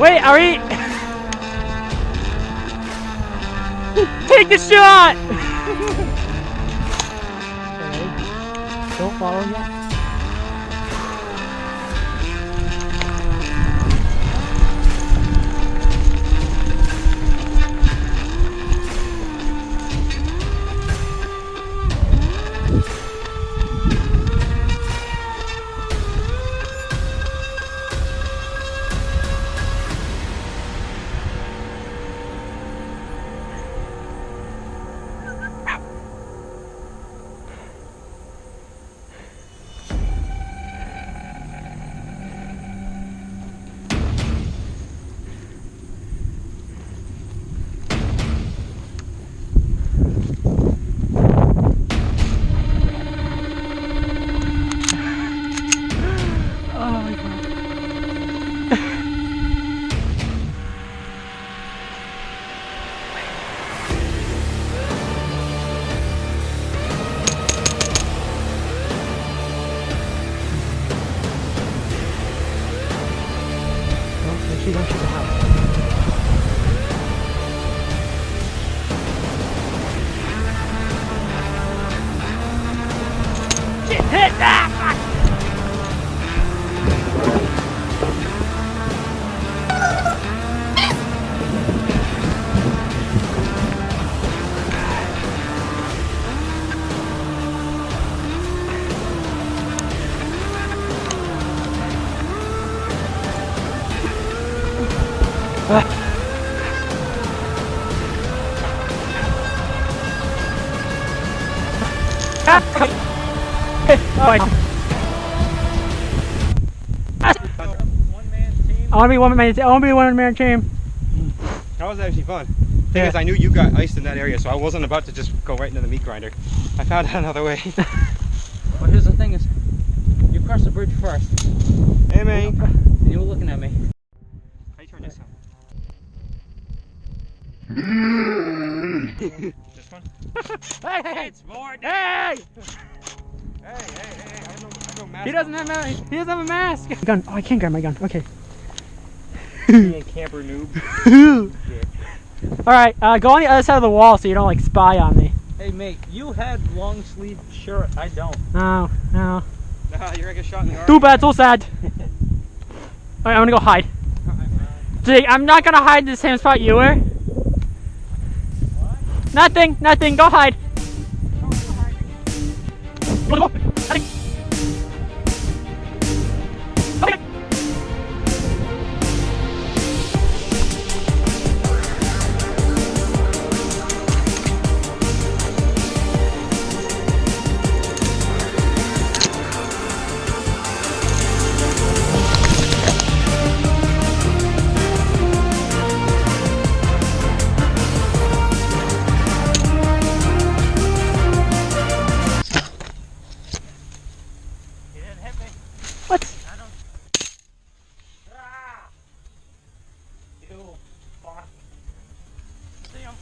Wait, are we? Take the shot! Okay. Don't follow yet. Don't shoot the house. Get hit! Ah, fuck! I want to be one man team. That was actually fun. Thing is, I knew you got iced in that area, so I wasn't about to just go right into the meat grinder. I found out another way. But here's the thing is, you cross the bridge first. Hey man. And you were looking at me. How you turn this on? This one? Hey! It's more. Hey! Hey! I don't mask. He doesn't have a mask. Gun. Oh, I can't grab my gun. Okay. You camper noob. All right, go on the other side of the wall so you don't like spy on me. Hey mate, you had long sleeve shirt. I don't. No. Nah, you're gonna get shot in the arm. Too bad. So sad. All right, I'm gonna go hide. Jake, I'm not gonna hide in the same spot you were. What? Nothing. Go hide. What? I don't. Ah! You fuck. See him?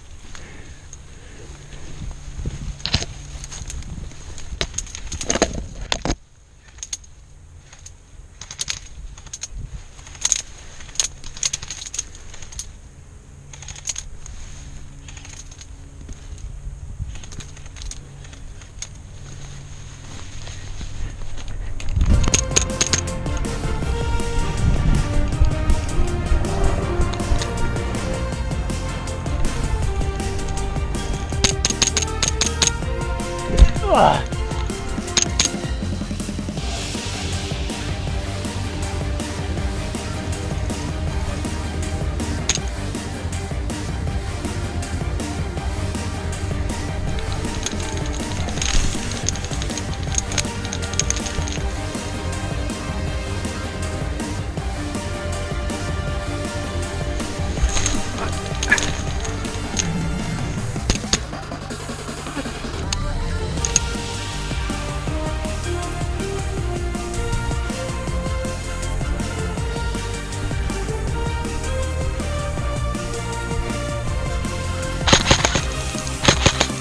Ugh.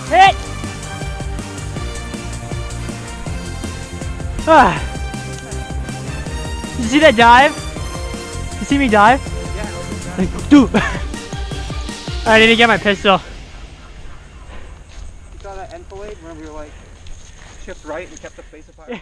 Hit! Ah. Did you see that dive? Did you see me dive? Yeah. Like, dude. I need to get my pistol. You saw that enfilade when we were like chipped right and kept the face apart?